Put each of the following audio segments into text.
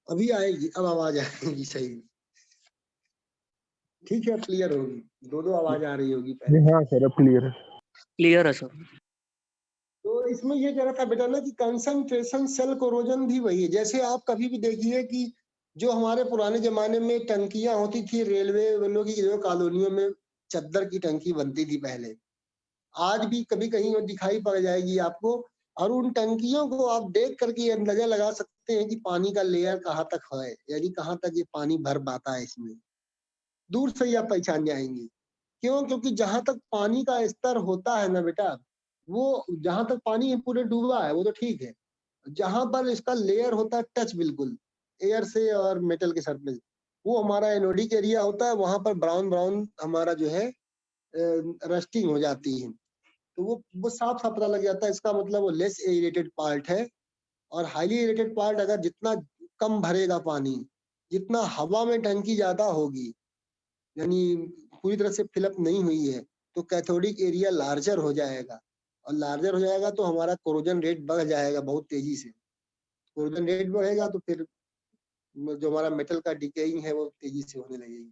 अभी आएगी, अब आवाज आएगी सही। ठीक है, क्लियर होगी, दो आवाज आ रही होगी पहले। हाँ सर, अब क्लियर है। क्लियर है सर। तो इसमें ये कह रहा था बेटा ना कि कंसंट्रेशन सेल कोरोजन भी वही है। जैसे आप कभी भी देखिए कि जो हमारे पुराने जमाने में टंकियां होती थी रेलवे वालों की, जो कॉलोनियों में चद्दर की टंकी बनती थी पहले, आज भी कभी कहीं वो दिखाई पड़ जाएगी आपको। और उन टंकियों को आप देख करके ये अंदाजा लगा सकते हैं कि पानी का लेयर कहाँ तक है, यानी कहाँ तक ये पानी भर पाता है इसमें। दूर से ही आप पहचान जाएंगे। क्यों? क्योंकि जहां तक पानी का स्तर होता है ना बेटा, वो जहां तक पानी पूरे डूबा है वो तो ठीक है, जहां पर इसका लेयर होता है टच बिल्कुल एयर से और मेटल के सरफेस, वो हमारा एनोडिक एरिया होता है। वहां पर ब्राउन ब्राउन हमारा जो है रस्टिंग हो जाती है। तो वो साफ साफ पता लग जाता है, इसका मतलब वो लेस एरेटेड पार्ट है। और हाईली एरेटेड पार्ट अगर जितना कम भरेगा पानी, जितना हवा में टंकी ज्यादा होगी, यानी पूरी तरह से फिलअप नहीं हुई है, तो कैथोडिक एरिया लार्जर हो जाएगा। और लार्जर हो जाएगा तो हमारा कोरोजन रेट बढ़ जाएगा बहुत तेजी से। कोरोजन रेट बढ़ेगा तो फिर जो हमारा मेटल का डिकेइंग है वो तेजी से होने लगेगी।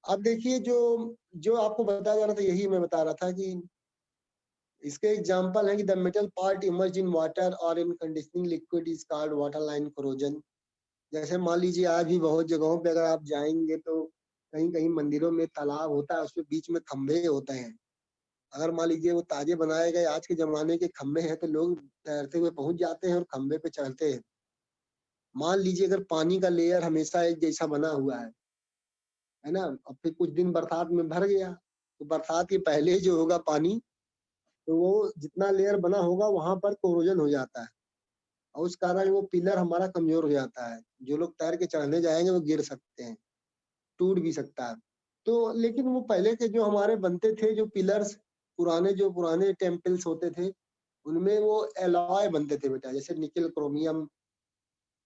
अब देखिए, जो जो आपको बताया जा रहा था यही मैं बता रहा था कि इसके एग्जांपल है कि the metal part emerge in water और in conditioning liquid is called water line corrosion. जैसे मान लीजिए आज भी बहुत जगहों पे अगर आप जाएंगे तो कहीं कहीं मंदिरों में तालाब होता है, उसके बीच में खंभे होते हैं। अगर मान लीजिए वो ताजे बनाए गए आज के जमाने के खंभे हैं तो लोग तैरते हुए पहुंच जाते हैं और खंभे पे चढ़ते हैं। मान लीजिए अगर पानी का लेयर हमेशा एक जैसा बना हुआ है ना, अब फिर कुछ दिन बरसात में भर गया तो बरसात के पहले जो होगा पानी, तो वो जितना लेयर बना होगा वहां पर कोरोजन हो जाता है और उस कारण वो पिलर हमारा कमजोर हो जाता है। जो लोग तैर के चढ़ने जाएंगे वो गिर सकते हैं, टूट भी सकता है। तो लेकिन वो पहले के जो हमारे बनते थे जो पिलर्स, जो पुराने टेम्पल्स होते थे, उनमें वो एलॉय बनते थे बेटा, जैसे निकल, क्रोमियम,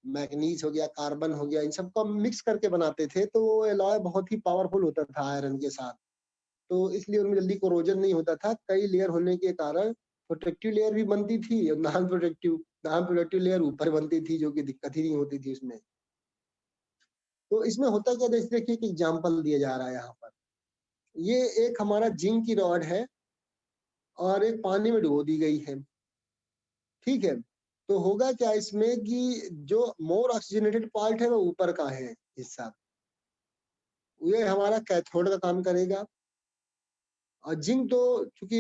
मैग्नीज हो गया, कार्बन हो गया, इन सबको मिक्स करके बनाते थे। तो वो एलॉय बहुत ही पावरफुल होता था आयरन के साथ, तो इसलिए उनमें जल्दी कोरोजन नहीं होता था। कई लेयर होने के कारण प्रोटेक्टिव लेयर भी बनती थी और नॉन प्रोटेक्टिव लेयर ऊपर बनती थी, जो कि दिक्कत ही नहीं होती थी उसमें। तो इसमें होता क्या, जैसे देखिए कि एग्जाम्पल दिया जा रहा है यहाँ पर। ये एक हमारा जिंक की रॉड है और एक पानी में डुबो दी गई है, ठीक है। तो होगा क्या इसमें कि जो मोर ऑक्सीजनेटेड पार्ट है वो ऊपर का है हिस्सा, ये हमारा कैथोड का काम करेगा। और जिंक तो चूंकि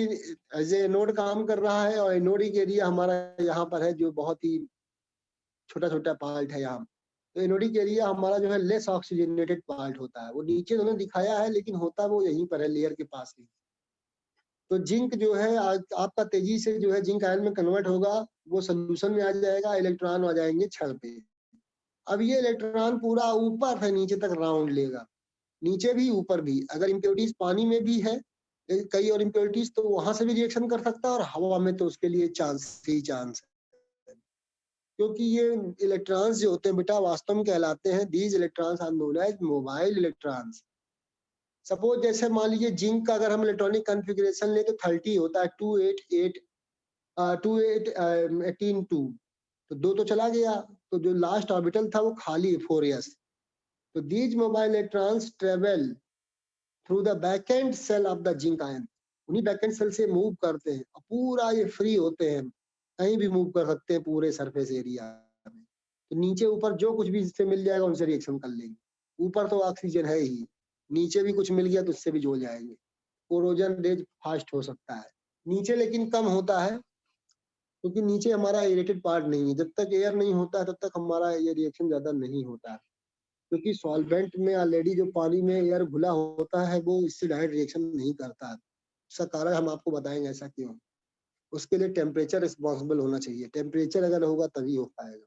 एज ए एनोड काम कर रहा है और एनोडिक एरिया हमारा यहाँ पर है जो बहुत ही छोटा छोटा पार्ट है यहाँ। तो एनोडिक एरिया हमारा जो है लेस ऑक्सीजनेटेड पार्ट होता है, वो नीचे उन्होंने दिखाया है लेकिन होता वो यहीं पर है, लेयर के पास ही। तो जिंक जो है आपका तेजी से जो है जिंक आयन में कन्वर्ट होगा, वो सोल्यूशन में आ जाएगा, इलेक्ट्रॉन आ जाएंगे छड़ पे। अब ये इलेक्ट्रॉन पूरा ऊपर से नीचे तक राउंड लेगा, नीचे भी ऊपर भी। अगर इम्प्योरिटीज पानी में भी है कई और इम्प्योरिटीज, तो वहां से भी रिएक्शन कर सकता है और हवा में तो उसके लिए चांस ही चांस है। क्योंकि ये इलेक्ट्रॉन्स जो होते हैं बेटा वास्तव में कहलाते हैं, these electrons are known as mobile electrons. Suppose जैसे मान लीजिए जिंक का अगर हम इलेक्ट्रॉनिक कॉन्फ़िगरेशन लें तो 30 होता है, 2 तो 2 तो चला गया, तो जो लास्ट ऑर्बिटल था वो खाली 4s। तो these mobile electrons travel through the backend cell of the zinc ion, उन्हीं बैकेंड सेल से मूव करते हैं और पूरा ये फ्री होते हैं, कहीं भी मूव कर सकते हैं पूरे सरफेस एरिया में। तो नीचे ऊपर जो कुछ भी इससे मिल जाएगा उनसे रिएक्शन कर लेंगे। ऊपर तो ऑक्सीजन है ही, नीचे भी कुछ मिल गया तो उससे भी जुड़ जाएंगे। कोरोजन रेज फास्ट हो सकता है नीचे, लेकिन कम होता है क्योंकि नीचे हमारा एरेटेड पार्ट नहीं है। जब तक एयर नहीं होता तब तक हमारा ये रिएक्शन ज्यादा नहीं होता है, क्योंकि सॉल्वेंट में ऑलरेडी जो पानी में एयर घुला होता है वो इससे डायरेक्ट रिएक्शन नहीं करता है। उसका कारण हम आपको बताएंगे ऐसा क्यों। उसके लिए टेम्परेचर रिस्पॉन्सिबल होना चाहिए, टेम्परेचर अगर होगा तभी हो पाएगा।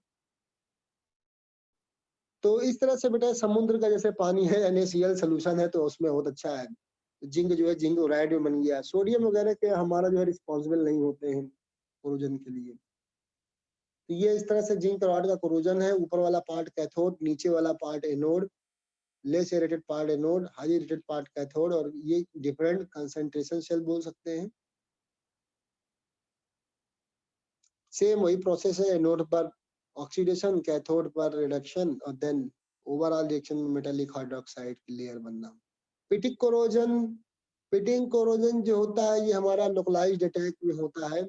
तो इस तरह से बेटा समुद्र का जैसे पानी है NaCl सोल्यूशन है तो उसमें बहुत अच्छा है। जिंक जो है जिंक क्लोराइड में बन गया, सोडियम वगैरह के हमारा जो है रिस्पॉन्सिबल नहीं होते हैं कोरोजन के लिए। तो ये इस तरह से जिंक रॉड का कोरोजन है, ऊपर वाला पार्ट कैथोड, नीचे वाला part anode. Less aerated part anode, highly aerated part cathode, और ये डिफरेंट कंसंट्रेशन सेल बोल सकते हैं। सेम वही प्रोसेस है, एनोड पर ऑक्सीडेशन, कैथोड पर रिडक्शन, और देन ओवरऑल रिएक्शन में मेटालिक हाइड्रोक्साइड की लेयर बनना। पिटिक कोरोजन, पिटिंग कोरोजन जो होता है ये हमारा लोकलाइज्ड अटैक में होता है।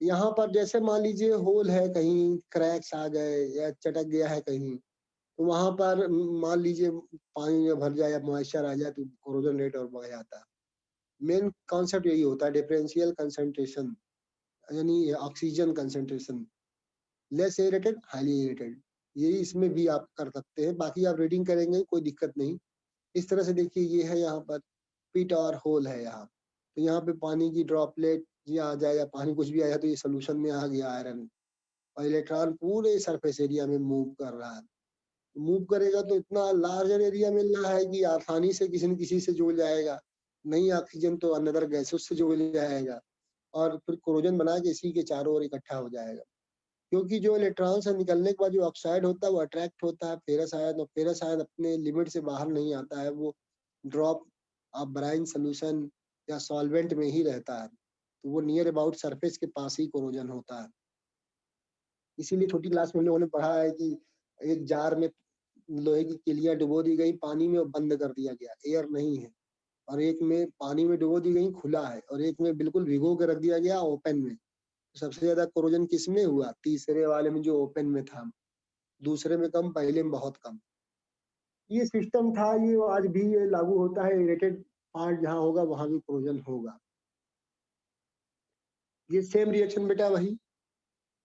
यहाँ पर जैसे मान लीजिए होल है, कहीं क्रैक्स आ गए या चटक गया है कहीं, तो वहां पर मान लीजिए पानी में भर जाए या मॉइस्चर आ जाए तो कोरोजन रेट और बढ़ जाता है। मेन कॉन्सेप्ट यही होता है, डिफरेंशियल कंसंट्रेशन यानी oxygen concentration, less aerated highly aerated, यही इसमें भी आप कर सकते हैं। बाकी आप रीडिंग करेंगे कोई दिक्कत नहीं। इस तरह से देखिए ये है यहाँ पर पिट और होल है यहाँ, तो यहाँ पे पानी की ड्रॉपलेट ये आ जाए या पानी कुछ भी आया तो ये सोल्यूशन में आ गया आयरन, और इलेक्ट्रॉन पूरे सरफेस एरिया में मूव कर रहा है। मूव करेगा तो इतना लार्जर एरिया मिल रहा है कि आसानी से किसी न किसी से जुड़ जाएगा, नहीं ऑक्सीजन तो अनदर गैसेस से जुड़ जाएगा, और फिर कोरोजन बना के इसी के चारों ओर इकट्ठा हो जाएगा। क्योंकि जो इलेक्ट्रॉन से निकलने के बाद जो ऑक्साइड होता है वो अट्रैक्ट होता है फेरस आयन, और फेरस आयन अपने लिमिट से बाहर नहीं आता है, वो ड्रॉप ऑफ ब्राइन सोल्यूशन या सॉल्वेंट में ही रहता है, तो वो नियर अबाउट सरफेस के पास ही कोरोजन होता है। इसीलिए छोटी क्लास में हम लोगों ने पढ़ा है कि एक जार में लोहे की किलियां डुबो दी गई पानी में और बंद कर दिया गया, एयर नहीं है, और एक में पानी में डुबो दी गई खुला है, और एक में बिल्कुल भिगो के रख दिया गया ओपन में। सबसे ज्यादा कोरोजन किसमें हुआ? तीसरे वाले में जो ओपन में था, दूसरे में कम, पहले में बहुत कम। ये सिस्टम था, ये आज भी ये लागू होता है, एरेटेड पार्ट जहाँ होगा वहां भी कोरोजन होगा। ये सेम रिएक्शन बेटा वही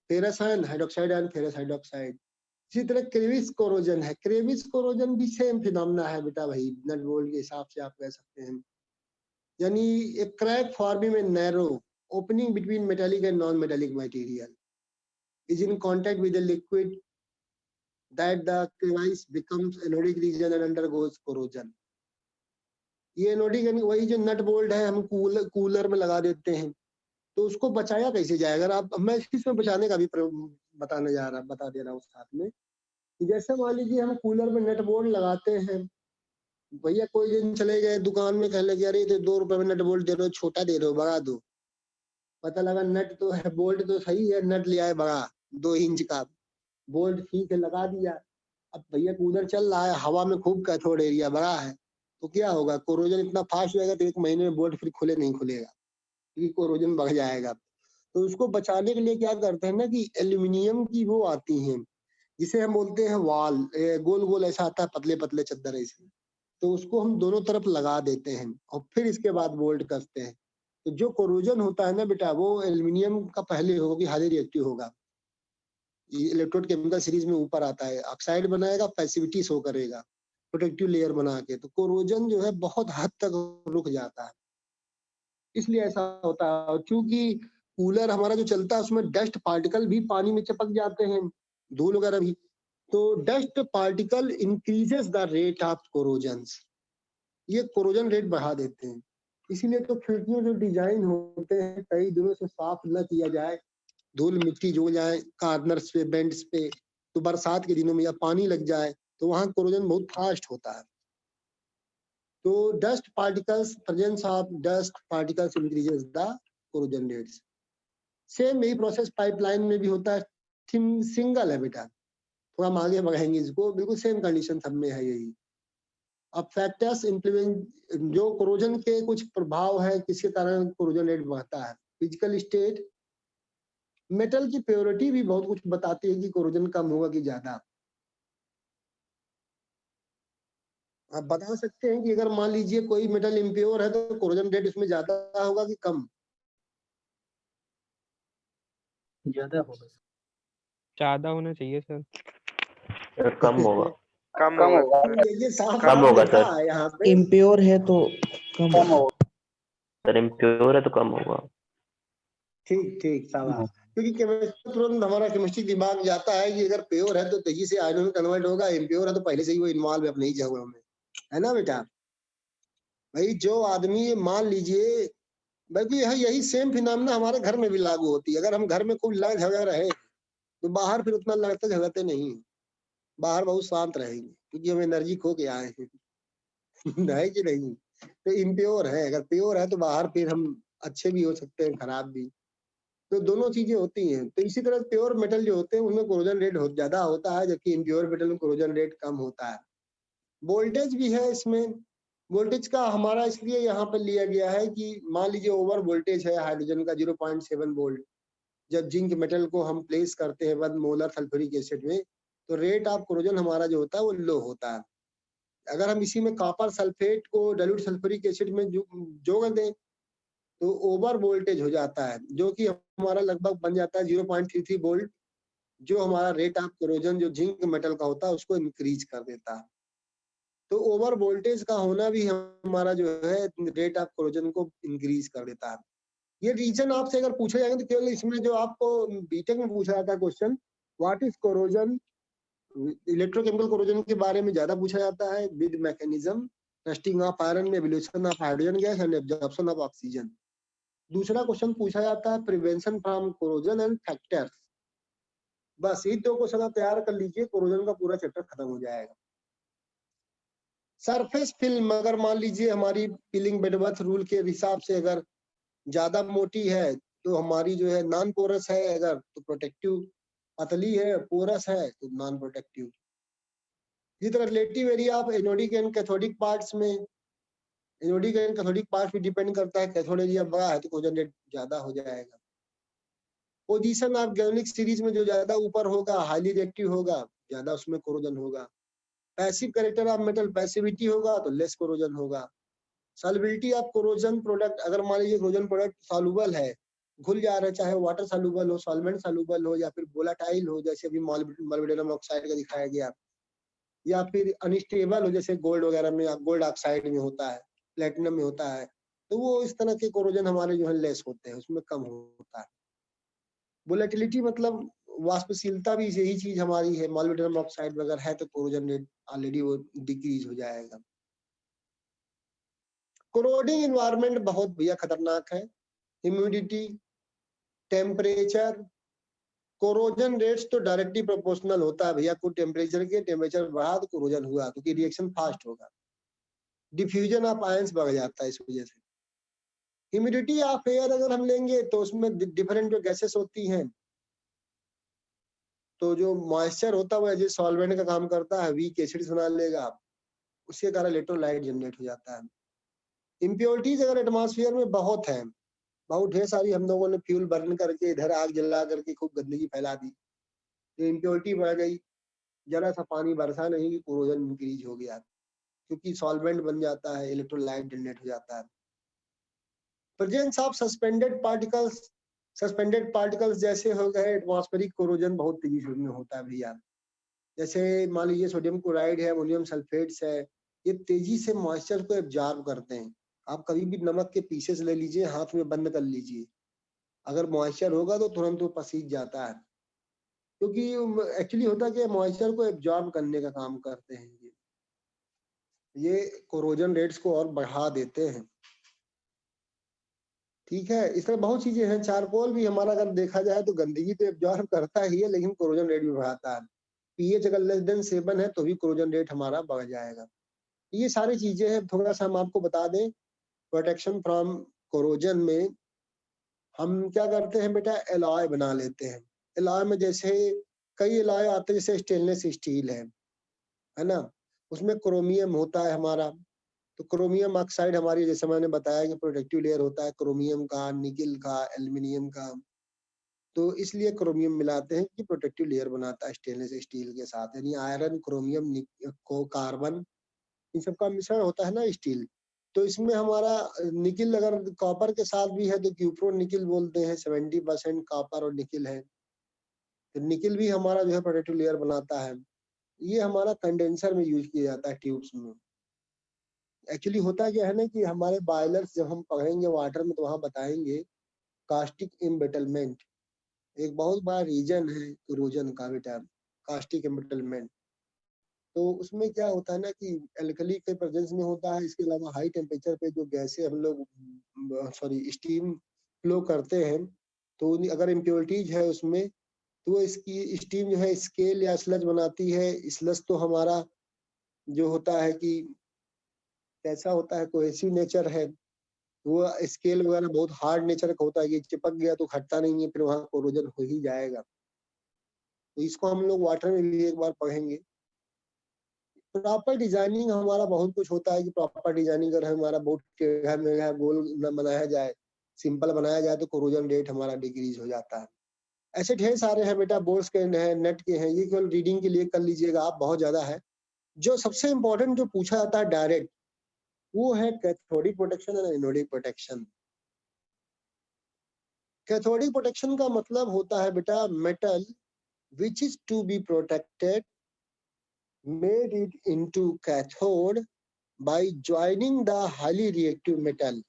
ferrous ion hydroxide ion ferrous hydroxide. इसी तरह क्रेविस कोरोजन है, क्रेविस कोरोजन भी सेम फिनोमेना है बेटा, वही नट बोल्ट के हिसाब से आप कह सकते हैं। यानी एक क्रैक फॉर्मिंग में narrow opening between metallic and non-metallic material is in contact with the liquid that the crevice becomes anodic region and undergoes corrosion. ये एनोडिक यानी वही जो नट बोल्ट है हम कूलर में लगा देते हैं, तो उसको बचाया कैसे जाए? अगर आप, मैं इसमें बचाने का भी बता दे रहा हूँ साथ में, कि जैसे मान लीजिए हम कूलर में नट बोल्ट लगाते हैं, भैया कोई दिन चले गए दुकान में, कहने लगे अरे तो 2 रुपए में नट बोल्ट दे दो, छोटा दे दो, बड़ा दो। पता लगा नट तो है, बोल्ट तो सही है, नट ले आए बड़ा 2 इंच का बोल्ट, ठीक है लगा दिया। अब भैया कूलर चल रहा है, हवा में खूब कैथोड एरिया बड़ा है, तो क्या होगा? कोरोजन इतना फास्ट हो जाएगा तो 1 महीने में बोल्ट फिर खुले नहीं खुलेगा, क्योंकि कोरोजन बढ़ जाएगा। तो उसको बचाने के लिए क्या करते हैं ना कि एल्यूमिनियम की वो आती है जिसे हम बोलते हैं वाल, गोल गोल ऐसा आता है, पतले पतले चद्दर ऐसे, तो उसको हम दोनों तरफ लगा देते हैं और फिर इसके बाद बोल्ट कसते हैं। तो जो कोरोजन होता है ना बेटा, वो एल्यूमिनियम का पहले होगा कि हाईली रिएक्टिव होगा, इलेक्ट्रोड केमिकल सीरीज में ऊपर आता है, ऑक्साइड बनाएगा, पैसिविटी शो करेगा प्रोटेक्टिव लेयर बना के, तो कोरोजन जो है बहुत हद तक रुक जाता है, इसलिए ऐसा होता है। क्योंकि कूलर हमारा जो चलता है उसमें डस्ट पार्टिकल भी पानी में चिपक जाते हैं, धूल वगैरह भी, तो dust particle increases the rate of corrosions, ये कोरोजन रेट बढ़ा देते हैं। इसीलिए तो खिड़कियों जो डिजाइन होते हैं कई दिनों से साफ न किया जाए, धूल मिट्टी जो जाए कार्नर्स पे बेंड्स पे, तो बरसात के दिनों में या पानी लग जाए तो वहां कोरोजन बहुत फास्ट होता है। तो dust particles, presence of dust particles increases the corrosion rates. Same यही प्रोसेस पाइपलाइन में भी होता है, सिंगल है बेटा, थोड़ा हम आगे बढ़ाएंगे इसको, बिल्कुल सेम कंडीशन सब में है यही। अब फैक्टर्स इम्प्लीमेंट, जो कोरोजन के कुछ प्रभाव है किसके कारण कोरोजन रेट बढ़ता है, फिजिकल स्टेट, मेटल की प्योरिटी भी बहुत कुछ बताती है कि कोरोजन कम होगा कि ज्यादा। आप बता सकते हैं कि अगर मान लीजिए कोई मेटल इम्प्योर है तो कोरोजन रेट उसमें ज्यादा होगा कि कम? ज्यादा होगा, ज्यादा होना चाहिए सर। कम होगा। कम होगा ये साफ कम होगा लिखा सर। है यहाँ पे, इम्प्योर है तो कम होगा। सर इम्प्योर है तो कम होगा। ठीक ठीक शाबाश, क्योंकि केमिस्ट्री तुरंत हमारा केमिस्ट्री दिमाग जाता है कि अगर प्योर है तो तेजी से आयनों में कन्वर्ट होगा, इम्प्योर है तो पहले से ही वो इन्वॉल्व है अपने ही जगहों में, है ना बेटा? भाई जो आदमी मान लीजिए, बल्कि यही सेम फिनोमेना हमारे घर में भी लागू होती है। अगर हम घर में खूब लड़ झगड़ रहे तो बाहर फिर उतना लड़ते झगड़ते नहीं, बाहर बहुत शांत रहेंगे। क्योंकि हम एनर्जी खो के आए हैं है कि नहीं। तो इम्प्योर है, अगर प्योर है तो बाहर फिर हम अच्छे भी हो सकते हैं, खराब भी। तो दोनों चीजें होती हैं। तो इसी तरह प्योर मेटल जो होते हैं उनमें कोरोजन रेट ज्यादा होता है, जबकि इम्प्योर मेटल में कोरोजन रेट कम होता है। वोल्टेज भी है इसमें। वोल्टेज का हमारा इसलिए यहाँ पर लिया गया है कि मान लीजिए ओवर वोल्टेज है हाइड्रोजन का 0.7 वोल्ट, जब जिंक मेटल को हम प्लेस करते हैं 1 मोलर सल्फ्यूरिक एसिड में, तो रेट ऑफ कोरोजन हमारा जो होता है वो लो होता है। अगर हम इसी में कॉपर सल्फेट को डाइल्यूट सल्फ्यूरिक एसिड में जोड़ दें तो ओवर वोल्टेज हो जाता है, जो कि हमारा लगभग बन जाता है 0.33 वोल्ट, जो हमारा रेट ऑफ कोरोजन जो जिंक मेटल का होता है उसको इंक्रीज कर देता है। तो ओवर वोल्टेज का होना भी हमारा जो है रेट ऑफ कोरोजन को इंक्रीज कर देता है। ये रीजन आपसे अगर पूछे जाएंगे तो केवल इसमें जो आपको बीटेक में पूछा जाता है question, what is corrosion, electrochemical corrosion के बारे में ज्यादा पूछा जाता है, with mechanism, rusting of iron, evolution of hydrogen gas and absorption of oxygen. दूसरा क्वेश्चन पूछा जाता है prevention from corrosion and factors. बस ये 2 क्वेश्चन आप तैयार कर लीजिए, कोरोजन का पूरा चैप्टर खत्म हो जाएगा। सरफेस फिल्म, अगर मान लीजिए हमारी पीलिंग बेडवर्थ रूल के हिसाब से अगर ज्यादा मोटी है तो हमारी जो है नॉन पोरस है, अगर तो प्रोटेक्टिव, पतली है पोरस है तो नॉन प्रोटेक्टिव। इसी तरह relative area of anodic and cathodic parts में, एनोडिक एंड कैथोडिक पार्ट्स भी डिपेंड करता है, कैथोड एरिया बड़ा है तो कोरोजन रेट ज्यादा हो जाएगा। पोजीशन ऑफ गैल्वेनिक सीरीज में जो ज्यादा ऊपर होगा हाईली रिएक्टिव होगा, ज्यादा उसमें कोरोजन होगा। Passive character of metal, passivity होगा तो लेस कोरोजन होगा। सॉल्युबिलिटी ऑफ कोरोजन प्रोडक्ट, अगर मान लीजिए कोरोजन प्रोडक्ट सॉल्युबल है, घुल जा रहा है, चाहे वाटर सॉल्युबल हो, सॉल्वेंट सॉल्युबल हो या फिर वोलेटाइल हो, जैसे अभी मॉलिब्डेनम ऑक्साइड का दिखाया गया, या फिर अनस्टेबल हो जैसे गोल्ड वगैरह में, गोल्ड ऑक्साइड में होता है, प्लेटिनम में होता है, तो वो इस तरह के कोरोजन हमारे जो है लेस होते हैं, उसमें कम होता है। वोलेटिलिटी मतलब वाष्पशीलता भी यही चीज हमारी है, मॉलिब्डेनम ऑक्साइड वगैरह है तो कोरोजन रेट ऑलरेडी वो डिक्रीज हो जाएगा। कोरोडिंग एनवायरनमेंट बहुत भैया खतरनाक है। ह्यूमिडिटी, टेम्परेचर, कोरोजन रेट्स तो डायरेक्टली प्रोपोर्शनल होता है भैया, कोई टेम्परेचर बढ़ा तो कोरोजन हुआ, क्योंकि रिएक्शन फास्ट होगा। डिफ्यूजन ऑफ आयंस बढ़ जाता है इस वजह से। ह्यूमिडिटी ऑफ एयर अगर हम लेंगे तो उसमें डिफरेंट जो गैसेस होती हैं, तो जो मॉइस्चर होता है वो एज ए सॉल्वेंट का काम करता है, वीक एसिड्स बना लेगा, उसके कारण इलेक्ट्रोलाइट जनरेट हो जाता है। इम्प्योरिटीज अगर एटमॉस्फेयर में बहुत है, बहुत ढेर सारी, हम लोगों ने फ्यूल बर्न करके इधर आग जला करके खूब गंदगी फैला दी, तो इम्प्योरिटी बढ़ गई, जरा सा पानी बरसा नहीं कि कोरोजन इंक्रीज हो गया, क्योंकि सॉल्वेंट बन जाता है, इलेक्ट्रोलाइट जनरेट हो जाता है। प्रेजेंस ऑफ सस्पेंडेड पार्टिकल्स जैसे हो गए एटमॉस्फेरिक कोरोजन बहुत तेजी से होता है भैया। जैसे मान लीजिए सोडियम क्लोराइड है, अमोनियम सल्फेट्स है, ये तेजी से मॉइस्चर को एब्जॉर्ब करते हैं। आप कभी भी नमक के पीसेस ले लीजिए, हाथ में बंद कर लीजिए, अगर मॉइस्चर होगा तो तुरंत वो पसीज जाता है, क्योंकि एक्चुअली होता क्या है, मॉइस्चर को एब्जॉर्ब करने का काम करते हैं ये कोरोजन रेट्स को और बढ़ा देते हैं। ठीक है, इस तरह बहुत चीजें हैं। चारकोल भी हमारा अगर देखा जाए तो गंदगी तो एब्जॉर्ब करता ही है, लेकिन कोरोजन रेट भी बढ़ाता है। पीएच अगर लेस देन 7 है तो भी कोरोजन रेट हमारा बढ़ जाएगा। ये सारी चीजें हैं। थोड़ा सा हम आपको बता दें, प्रोटेक्शन फ्रॉम कोरोजन में हम क्या करते हैं बेटा, एलॉय बना लेते हैं। एलॉय में जैसे कई एलॉय आते हैं, जैसे स्टेनलेस स्टील है ना, उसमें क्रोमियम होता है हमारा, तो क्रोमियम ऑक्साइड हमारी, जैसे मैंने बताया कि प्रोटेक्टिव लेयर होता है क्रोमियम का, निकिल का, एल्युमिनियम का, तो इसलिए क्रोमियम मिलाते हैं कि प्रोटेक्टिव लेयर बनाता है स्टेनलेस स्टील के साथ। यानी आयरन, क्रोमियम को कार्बन, इन सबका मिश्रण होता है ना स्टील। तो इसमें हमारा निकिल अगर कॉपर के साथ भी है तो क्यूप्रो निकिल बोलते हैं, 70% कॉपर और निकिल है, तो निकिल भी हमारा जो है प्रोटेक्टिव लेयर बनाता है। ये हमारा कंडेंसर में यूज किया जाता है ट्यूब्स में। एक्चुअली होता क्या है ना कि हमारे बॉयलर्स जब हम पढ़ेंगे वाटर में तो वहां बताएंगे कास्टिक एम्बेटलमेंट एक बहुत बड़ा रीजन है कोरोजन का बेटा, कास्टिक एम्बेटलमेंट। तो उसमें क्या होता है ना कि एल्कली के प्रेजेंस में होता है, इसके अलावा हाई टेम्परेचर पे जो गैसें हम लोग स्टीम फ्लो करते हैं, तो अगर इम्प्योरिटीज है उसमें तो वो इसकी स्टीम जो है स्केल या स्लज बनाती है। स्लज तो हमारा जो होता है कि कैसा होता है, कोहेसिव नेचर है, वो स्केल वगैरह बहुत हार्ड नेचर का होता है कि चिपक गया तो हटता नहीं है, फिर वहाँ कोरोजन हो ही जाएगा। तो इसको हम लोग वाटर में भी एक बार पढ़ेंगे। प्रॉपर डिजाइनिंग हमारा बहुत कुछ होता है कि प्रॉपर डिजाइनिंग अगर हमारा बोट टेढ़ा मेढ़ा गोल न बनाया जाए, सिंपल बनाया जाए तो कोरोजन रेट हमारा डिक्रीज हो जाता है। ऐसे ढेर सारे हैं बेटा, बोर्ड्स के हैं, नेट के हैं, ये केवल रीडिंग के लिए कर लीजिएगा आप, बहुत ज्यादा है। जो सबसे इम्पोर्टेंट जो पूछा जाता है डायरेक्ट, वो है कैथोडिक प्रोटेक्शन और एनोडिक प्रोटेक्शन। कैथोडिक प्रोटेक्शन का मतलब होता है बेटा metal which is to be protected made it into cathode by joining the highly reactive metal।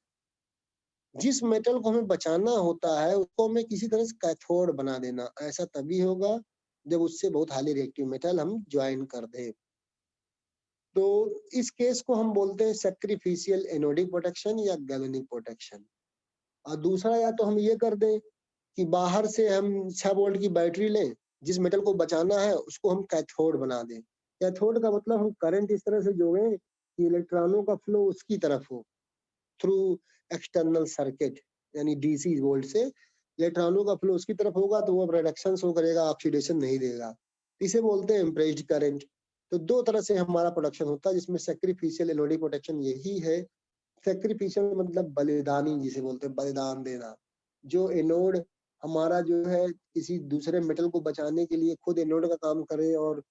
जिस मेटल को हमें बचाना होता है उसको हमें किसी तरह से कैथोड बना देना, ऐसा तभी होगा जब उससे बहुत हाईली रिएक्टिव मेटल हम ज्वाइन कर दें। तो इस केस को हम बोलते हैं सैक्रिफिशियल एनोडिक प्रोटेक्शन या गैल्वेनिक प्रोटेक्शन। और दूसरा या तो हम ये कर दें कि बाहर से हम 6 वोल्ट की बैटरी लें, जिस मेटल को बचाना है उसको हम कैथोड बना दें। कैथोड का मतलब हम करंट इस तरह से जोड़ें कि इलेक्ट्रॉनों का फ्लो उसकी तरफ हो, थ्रू एक्सटर्नल सर्किट, यानी डीसी वोल्ट से इलेक्ट्रॉनों का फ्लो उसकी तरफ होगा तो वो रिडक्शन शो करेगा, ऑक्सीडेशन नहीं देगा। इसे बोलते हैं इम्प्रेस्ड करंट। तो दो तरह से हमारा प्रोटेक्शन होता है, जिसमें सैक्रिफिशियल एनोडिक प्रोटेक्शन यही है। सैक्रिफिशियल मतलब बलिदानी, जिसे बोलते हैं बलिदान देना। जो एनोड हमारा जो है किसी दूसरे मेटल को बचाने के लिए खुद एनोड का काम करे और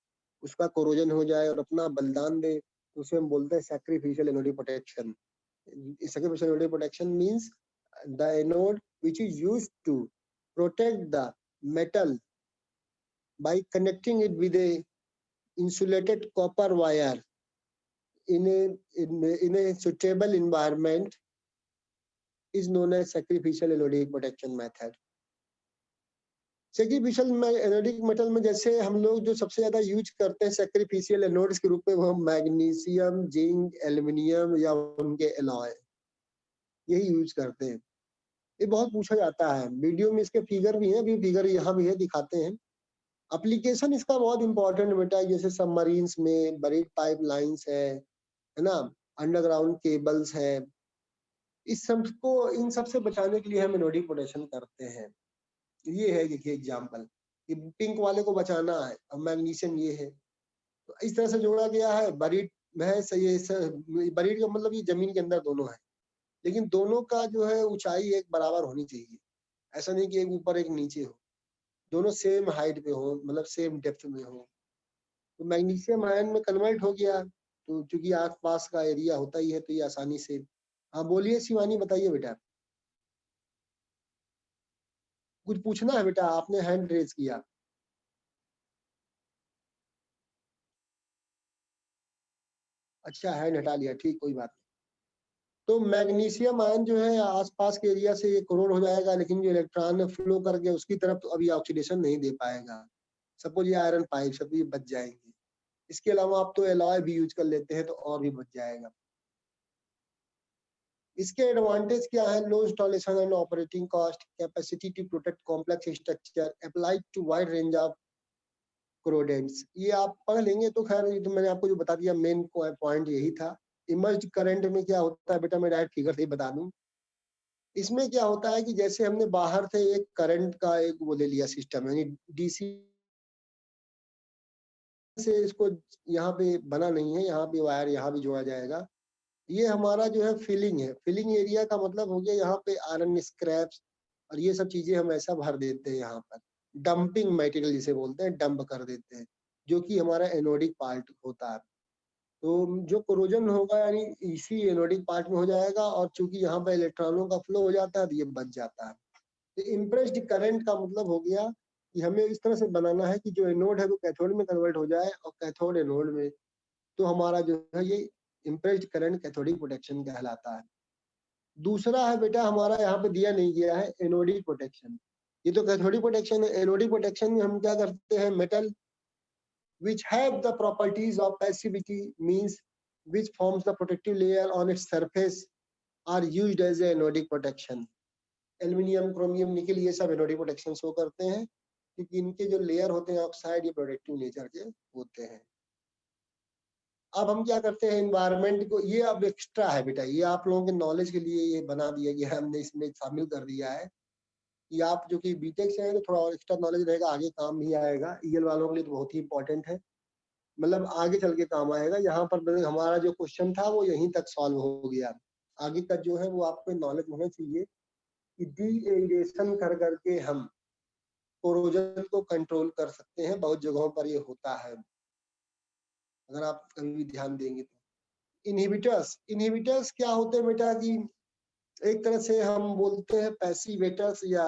उसका कोरोजन हो जाए और अपना बलिदान दे, तो उसे हम बोलते हैं sacrificial anodic protection. Sacrificial anode protection means the anode which is used to protect the metal by connecting it with a insulated copper wire in a suitable environment is known as sacrificial anodic protection method। Sacrificial anodic metal में जैसे हम लोग जो सबसे ज्यादा use करते हैं sacrificial anodes के रूप में, वो मैग्नीशियम, जिंक, एल्युमिनियम या उनके एलॉय, यही यूज करते हैं। ये बहुत पूछा जाता है, वीडियो में इसके फिगर भी हैं, अभी फिगर यहाँ भी है, दिखाते हैं। एप्लीकेशन इसका बहुत इंपॉर्टेंट बेटा, जैसे सबमरीन्स में बरीड पाइपलाइंस है ना, अंडरग्राउंड केबल्स है, इस सबको, इन सब से बचाने के लिए हम एनोडिक प्रोटेक्शन करते हैं। ये है देखिए एग्जांपल, ये पिंक वाले को बचाना है और मैग्नीशियम ये है, तो इस तरह से जोड़ा गया है। बरीड है सही, बरीड का मतलब ये जमीन के अंदर दोनों है, लेकिन दोनों का जो है ऊंचाई एक बराबर होनी चाहिए। ऐसा नहीं कि एक ऊपर एक नीचे हो, दोनों सेम हाइट पे हो, मतलब सेम डेप्थ में हो। तो मैग्नीशियम आयन में कन्वर्ट हो गया, तो चूंकि आसपास का एरिया होता ही है तो ये आसानी से। हाँ बोलिए शिवानी, बताइए बेटा, कुछ पूछना है बेटा? आपने हैंड रेज किया। अच्छा हैंड हटा लिया, ठीक, कोई बात नहीं। तो मैग्नीशियम आयन जो है आसपास के एरिया से ये क्लोर हो जाएगा, लेकिन जो इलेक्ट्रॉन फ्लो करके उसकी तरफ तो अभी ऑक्सीडेशन नहीं दे पाएगा। सपोज ये आयरन पाइप सब ये बच जाएंगे। इसके अलावा आप तो एलॉय भी यूज कर लेते हैं तो और भी बच जाएगा। इसके एडवांटेज क्या है? Low installation and operating cost, capacity to protect complex structure, applied to wide range of corrodents. ये आप पढ़ लेंगे तो खैर, ये तो मैंने आपको जो बता दिया, मेन पॉइंट यही था। इमर्ज्ड करंट में क्या होता है बेटा, मैं डायरेक्ट फिगर से ही बता दूं। इसमें क्या होता है कि जैसे हमने बाहर से एक करंट का एक वो ले लिया सिस्टम, यानी डीसी से इसको यहाँ पे बना नहीं है, यहाँ पे वायर यहाँ भी जोड़ा जाएगा। ये हमारा जो है फिलिंग है। फिलिंग एरिया का मतलब हो गया यहाँ पे आयरन स्क्रैप्स और ये सब चीजें हम ऐसा भर देते हैं यहाँ पर। डंपिंग मटेरियल जिसे बोलते हैं, डंप कर देते हैं, जो कि हमारा एनोडिक पार्ट होता है। तो जो कोरोजन होगा यानी इसी एनोडिक पार्ट में हो जाएगा, और चूंकि यहाँ पे इलेक्ट्रॉनों का फ्लो हो जाता है तो ये बच जाता है। तो इम्प्रेस्ड करंट का मतलब हो गया कि हमें इस तरह से बनाना है कि जो एनोड है वो कैथोड में कन्वर्ट हो जाए और कैथोड एनोड में, तो हमारा जो है ये इम्प्रेस्ड करंट कैथोडिक प्रोटेक्शन कहलाता है। दूसरा है बेटा हमारा यहाँ पे दिया नहीं गया है, एनोडिक प्रोटेक्शन। ये तो कैथोडिक प्रोटेक्शन है। एनोडिक प्रोटेक्शन में हम क्या करते हैं, metal which have the properties of passivity, means which forms the protective layer on its surface, are used as a anodic protection। Aluminium, chromium, निकल, ये सब एनोडिक प्रोटेक्शन शो करते हैं, क्योंकि इनके जो लेयर होते हैं ऑक्साइड, ये प्रोटेक्टिव नेचर के होते हैं। अब हम क्या करते हैं एनवायरनमेंट को, ये अब एक्स्ट्रा है बेटा, ये आप लोगों के नॉलेज के लिए ये बना दिया गया है, हमने इसमें शामिल कर दिया है कि आप जो कि बीटेक से हैं तो थोड़ा और एक्स्ट्रा नॉलेज रहेगा, आगे काम भी आएगा। ईएल वालों के लिए तो बहुत ही इंपॉर्टेंट है, मतलब आगे चल के काम आएगा। यहाँ पर हमारा जो क्वेश्चन था वो यहीं तक सॉल्व हो गया। आगे का जो है वो आपको नॉलेज होना चाहिए कि डीएरेशन कर करके हम कोरोजन को कंट्रोल कर सकते हैं। बहुत जगहों पर ये होता है, अगर आप कभी भी ध्यान देंगे तो। इनहिबिटर्स क्या होते हैं बेटा कि एक तरह से हम बोलते हैं पैसिवेटर्स या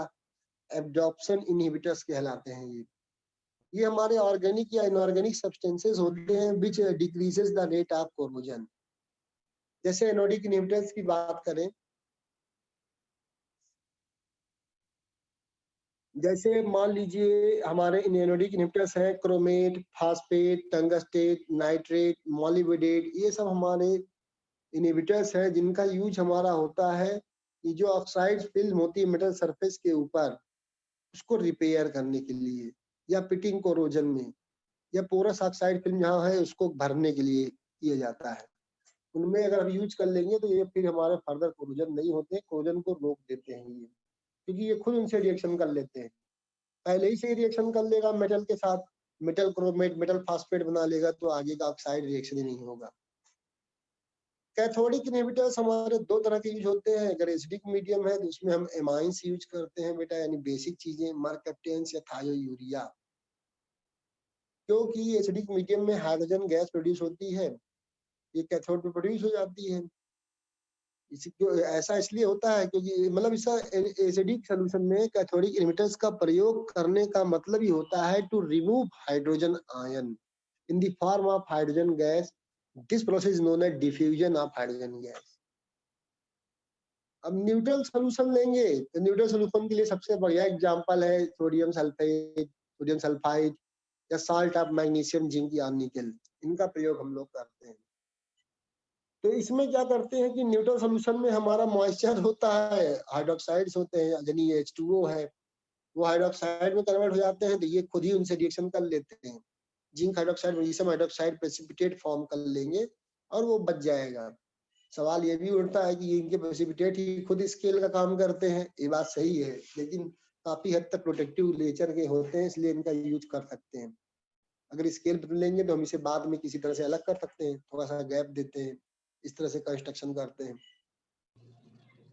एब्जॉर्प्शन इनहिबिटर्स कहलाते हैं। ये हमारे ऑर्गेनिक या इनऑर्गेनिक सब्सटेंसेस होते हैं which decreases the rate of corrosion. जैसे एनोडिक इनहिबिटर्स की बात करें, जैसे मान लीजिए हमारे एनोडिक इनहिबिटर्स हैं chromate, phosphate, tungstate, nitrate, molybdate, ये सब हमारे इनहिबिटर्स हैं जिनका यूज हमारा होता है कि जो ऑक्साइड फिल्म होती है मेटल सरफेस के ऊपर, उसको रिपेयर करने के लिए, या पिटिंग कोरोजन में, या पोरस ऑक्साइड फिल्म जहाँ है उसको भरने के लिए किया जाता है। उनमें अगर हम यूज कर लेंगे तो ये फिर हमारे फर्दर कोरोजन नहीं होते, कोरोजन को रोक देते हैं ये, क्योंकि ये खुद उनसे रिएक्शन कर लेते हैं। पहले ही से रिएक्शन कर लेगा मेटल के साथ, मेटल क्रोमेट मेटल फास्फेट बना लेगा, तो आगे का ऑक्साइड रिएक्शन ही नहीं होगा। कैथोडिक इनहिबिटर्स हमारे दो तरह के यूज होते हैं। अगर एसिडिक मीडियम है तो उसमें हम एमाइंस यूज करते हैं बेटा, यानी बेसिक चीजें, मरकप्टेंस या थायोयूरिया। क्योंकि एसिडिक मीडियम में हाइड्रोजन गैस प्रोड्यूस होती है, ये कैथोड पे प्रोड्यूस हो जाती है। ऐसा इसलिए होता है क्योंकि मतलब इसका एसिडिक सॉल्यूशन में कैथोडिक इनहिबिटर्स का प्रयोग करने का मतलब ही होता है to remove hydrogen ion in the form of hydrogen gas. This process is known as diffusion of hydrogen gas. अब न्यूट्रल सॉल्यूशन लेंगे तो न्यूट्रल सॉल्यूशन के लिए सबसे बढ़िया एग्जांपल है सोडियम सल्फेट, सोडियम सल्फाइड या साल्ट ऑफ मैग्नीशियम, जिंक या निकल। इनका प्रयोग हम लोग करते हैं। तो इसमें क्या करते हैं कि न्यूट्रल सॉल्यूशन में हमारा मॉइस्चर होता है, हाइड्रोक्साइड्स होते हैं, यानी H2O है, वो हाइड्रोक्साइड में कन्वर्ट हो जाते हैं, तो ये खुद ही उनसे रिएक्शन कर लेते हैं। Zinc hydroxide, magnesium hydroxide precipitate form कर लेंगे और वो बच जाएगा। सवाल ये भी उठता है कि इनके प्रेसिपिटेट ही खुद स्केल का काम करते हैं, ये बात सही है, लेकिन काफी हद तक प्रोटेक्टिव नेचर के होते हैं, इसलिए इनका यूज कर सकते हैं। अगर स्केल बदल लेंगे तो हम इसे बाद में किसी तरह से अलग कर सकते हैं, थोड़ा सा गैप देते हैं, इस तरह से कंस्ट्रक्शन करते हैं।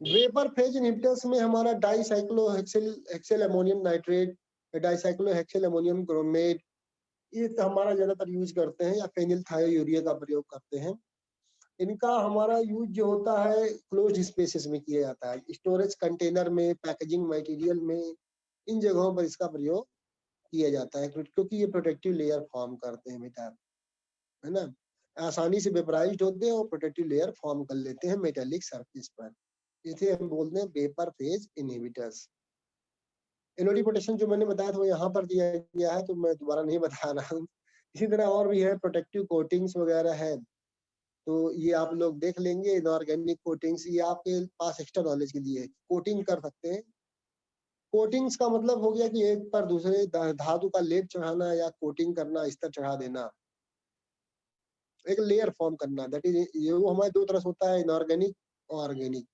वेपर फेज इनहिबिटर्स में हमारा डाइसाइक्लोहेक्सेल अमोनियम नाइट्रेट, डाइसाइक्लोहेक्सेल अमोनियम क्रोमेट, ये तो हमारा ज्यादातर यूज करते हैं, या फेनिल थायोयूरिया का प्रयोग करते हैं। इनका हमारा यूज जो होता है क्लोज्ड स्पेसेस में किया जाता है, स्टोरेज कंटेनर में, पैकेजिंग मटेरियल में, इन जगहों पर इसका प्रयोग किया जाता है, क्योंकि ये प्रोटेक्टिव लेयर फॉर्म करते हैं बेटा, है ना। आसानी से वेपराइज्ड होते हैं और प्रोटेक्टिव लेयर फॉर्म कर लेते हैं मेटेलिक सरफेस पर। इसे हम बोलते हैं vapour phase inhibitors. NOD potassium जो मैंने बताया था वो यहाँ पर दिया गया है, तो मैं दोबारा नहीं बता रहा हूँ। इसी तरह और भी है, प्रोटेक्टिव कोटिंग्स वगैरह है, तो ये आप लोग देख लेंगे। इनऑर्गेनिक कोटिंग्स, ये आपके पास एक्स्ट्रा नॉलेज के लिए कोटिंग कर सकते हैं। कोटिंग्स का मतलब हो गया कि एक पर दूसरे धातु का लेप चढ़ाना या कोटिंग करना, स्तर चढ़ा देना, एक लेयर फॉर्म करना। दैट इज ये वो हमारे दो तरह से होता है, इनऑर्गेनिक और ऑर्गेनिक।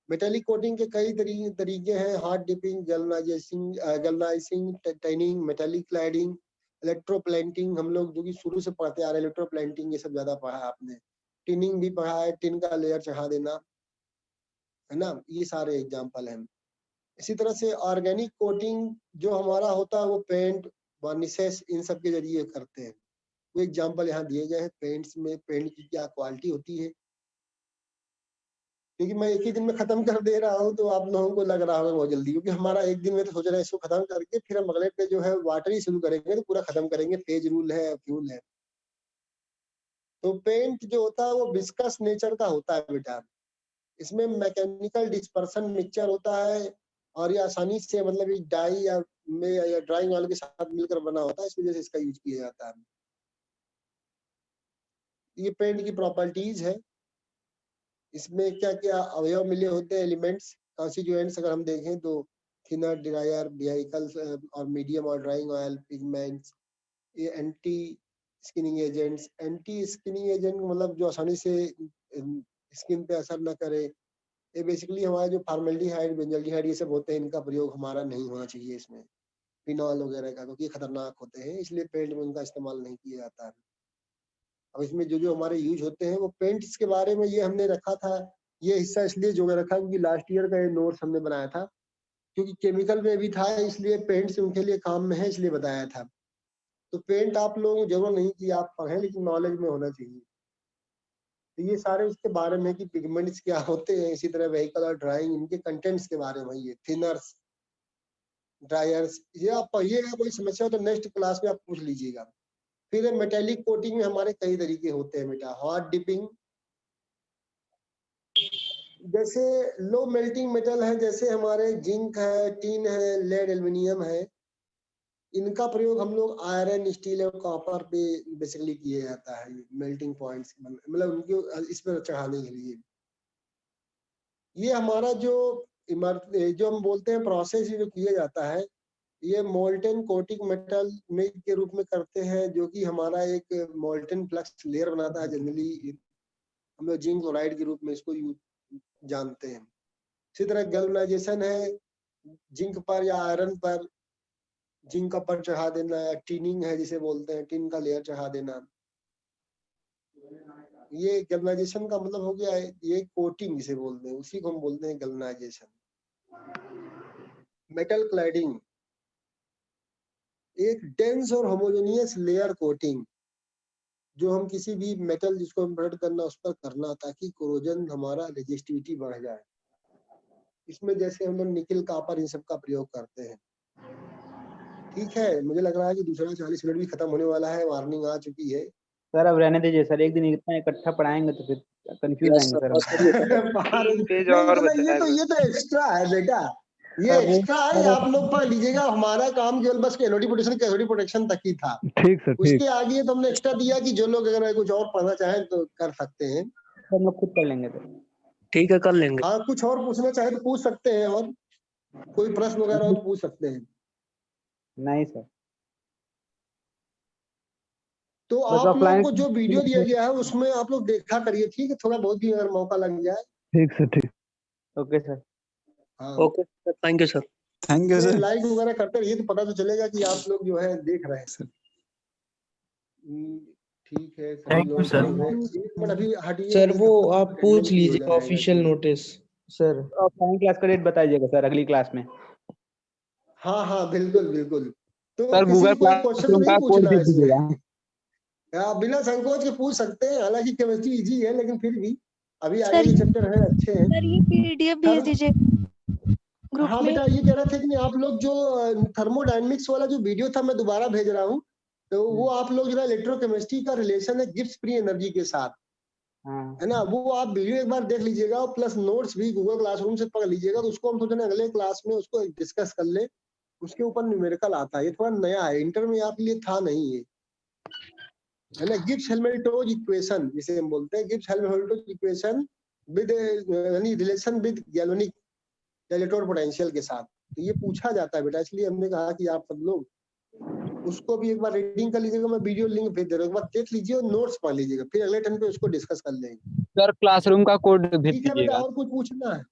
मेटेलिक कोटिंग के कई तरीके हैं, hard dipping, galvanizing, tanning, metallic cladding, electroplating. हम लोग जो कि शुरू से पढ़ते आ रहे हैं, इलेक्ट्रोप्लेंटिंग ये सब ज्यादा पढ़ा है आपने। टिनिंग भी पढ़ा है, टिन का लेयर चढ़ा देना, है ना, ये सारे एग्जांपल हैं। इसी तरह से ऑर्गेनिक कोटिंग जो हमारा होता है वो पेंट, वार्निशेस, इन सब के जरिए करते हैं। वो एग्जांपल यहाँ दिए गए हैं। पेंट्स में पेंट की क्या क्वालिटी होती है, क्योंकि मैं एक ही दिन में खत्म कर दे रहा हूँ तो आप लोगों को लग रहा होगा बहुत जल्दी, क्योंकि हमारा एक दिन में तो सोच रहे हैं इसको खत्म करके फिर हम अगले पे जो है वाटर ही शुरू करेंगे, तो पूरा खत्म करेंगे। फेज रूल है, फ्यूल है। तो पेंट जो होता है वो विस्कस नेचर का होता है बेटा, इसमें मैकेनिकल डिस्पर्सन मिक्सचर होता है, और ये आसानी से मतलब इस डाई या ड्राइंग वाले के साथ मिलकर बना होता है, इस वजह से इसका यूज किया जाता है। ये पेंट की प्रॉपर्टीज है। इसमें क्या क्या अवयव मिले होते हैं, एलिमेंट्स, कॉन्स्टिट्यूएंट्स अगर हम देखें तो थिनर, ड्रायर, वेहिकल्स और मीडियम और ड्राइंग ऑयल, पिगमेंट्स, ये anti skinning agents, anti skinning agent मतलब जो आसानी से स्किन पे असर न करे। ये बेसिकली हमारे जो फॉर्मेल्डिहाइड, बेंजल्डिहाइड ये सब होते हैं, इनका प्रयोग हमारा नहीं होना चाहिए इसमें, फिनॉल वगैरह का, क्योंकि खतरनाक होते हैं, इसलिए पेंट में उनका इस्तेमाल नहीं किया जाता है। अब इसमें जो जो हमारे यूज होते हैं वो पेंट्स के बारे में ये हमने रखा था, ये हिस्सा इसलिए जो रखा क्योंकि लास्ट ईयर का ये नोट्स हमने बनाया था, क्योंकि केमिकल में भी था, इसलिए पेंट्स उनके लिए काम में है, इसलिए बताया था। तो पेंट आप लोगों को जरूर नहीं कि आप पढ़ें, लेकिन नॉलेज में होना चाहिए। तो ये सारे उसके बारे में कि पिगमेंट्स क्या होते हैं, इसी तरह व्हीकल और ड्राइंग, इनके कंटेंट्स के बारे में, ये थिनर्स, ड्रायर्स, ये आप पढ़िएगा, कोई समस्या हो तो नेक्स्ट क्लास में आप पूछ लीजिएगा। फिर मेटेलिक कोटिंग में हमारे कई तरीके होते हैं बेटा। हॉट डिपिंग, जैसे लो मेल्टिंग मेटल है, जैसे हमारे जिंक है, टीन है, लेड, एल्युमिनियम है, इनका प्रयोग हम लोग आयरन, स्टील और कॉपर पे बेसिकली किया जाता है, मेल्टिंग पॉइंट्स मतलब उनके इस पर चढ़ाने के लिए। ये हमारा जो जो हम बोलते हैं प्रोसेस जो किया जाता है, ये मोल्टेन कोटिंग मेटल में के रूप में करते हैं, जो कि हमारा एक मोल्टेन फ्लक्स लेयर बनाता है। जनरली हम लोग जिंक क्लोराइड के रूप में इसको जानते हैं। इसी तरह गैल्वेनाइजेशन है, जिंक पर या आयरन पर जिंक का पर चढ़ा देना, या टीनिंग है जिसे बोलते हैं, टिन का लेयर चढ़ा देना। ये गैल्वेनाइजेशन का मतलब हो गया है, ये कोटिंग जिसे बोलते हैं, उसी को हम बोलते हैं गैल्वेनाइजेशन। मेटल क्लैडिंग, एक डेंस और होमोजेनियस लेयर कोटिंग, जो हम किसी भी मेटल जिसको हम ब्रेड करना उस पर करना, ताकि कोरोजन हमारा रेजिस्टिविटी बढ़ जाए। इसमें जैसे हम लोग निकल, कॉपर, इन सब का प्रयोग करते हैं। ठीक है, मुझे लग रहा है कि दूसरा 40 मिनट भी खत्म होने वाला है, वार्निंग आ चुकी है। सर अब रहने दीजिए सर, एक दिन इतना इकट्ठा पढ़ाएंगे तो फिर कंफ्यूज आएंगे सर। पेज नहीं, और इतना ये तो एक्स्ट्रा है बेटा, ये एक्स्ट्रा है, आप लोग पढ़ लीजिएगा। हमारा काम केवल बस एनओडी प्रोटेक्शन तक ही था। ठीक सर, ठीक। उसके आगे तो हमने एक्स्ट्रा दिया कि जो लोग अगर कुछ और पढ़ना चाहें तो कर सकते हैं। हम लोग खुद कर लेंगे सर। ठीक है, कर लेंगे। हाँ, कुछ और पूछना चाहे तो पूछ सकते हैं, और कोई प्रश्न वगैरह हो तो पूछ सकते हैं। नहीं सर, तो बस आप लोगों offline- को जो वीडियो दिया गया है उसमें आप लोग देखा करिए, ठीक है, थोड़ा बहुत भी अगर मौका लग जाए। ठीक सर, ठीक। Okay sir. हाँ, okay, thank you sir. Thank you sir. Like वगैरह करते रहिए तो पता तो चलेगा कि आप लोग जो है देख रहे हैं। सर। ठीक है, सभी Thank you, लोग sir. एक मिनट अभी हटिए। सर वो आप attendance पूछ भी हो लीजिए जाएगा, ऑफिशियल ठीक है। Notice sir. ऑफलाइन क्लास का डेट बताइएगा सर, अगली क्लास में। हाँ हाँ, बिल्कुल बिल्कुल। तो सर किसी गूगल को कोई क्वेश्चन तो नहीं पूछना है इसमें? आप बिना संकोच के पूछ सकते हैं, हालांकि केमिस्ट्री इजी है, लेकिन फिर भी अभी आगे के चैप्टर है, अच्छे हैं। सर ये पीडीएफ भेज दीजिए ग्रुप हाँ में। बेटा, ये कह रहे थे कि आप लोग जो थर्मोडायनेमिक्स वाला जो वीडियो था मैं दोबारा भेज रहा हूँ, तो वो आप लोग जो इलेक्ट्रोकेमिस्ट्री का रिलेशन है गिब्स फ्री एनर्जी के साथ, है ना, वो आप वीडियो एक बार देख लीजिएगा, और प्लस नोट्स भी गूगल क्लासरूम से पढ़ लीजिएगा। तो उसको हम सोच रहे हैं अगले क्लास में उसको डिस्कस कर ले। उसके ऊपर न्यूमेरिकल आता है, ये थोड़ा नया है, इंटर में आपके लिए था नहीं ये, है ना। गिब्स हेल्महोल्ट्ज़ इक्वेशन जिसे हम बोलते हैं, गिब्स हेल्महोल्ट्ज़ इक्वेशन विद यानी relation with galvanic electrode potential के साथ। तो ये पूछा जाता है बेटा, इसलिए हमने कहा कि आप सब लोग उसको भी एक बार रीडिंग कर लीजिएगा। मैं वीडियो लिंक भेज दे रहा हूँ, एक बार देख लीजिए और नोट्स पढ़ लीजिएगा, फिर अगले टाइम पे उसको डिस्कस कर लेंगे। सर क्लासरूम का कोड भेज ठीक है बेटा, दीजिएगा। और कुछ पूछना है?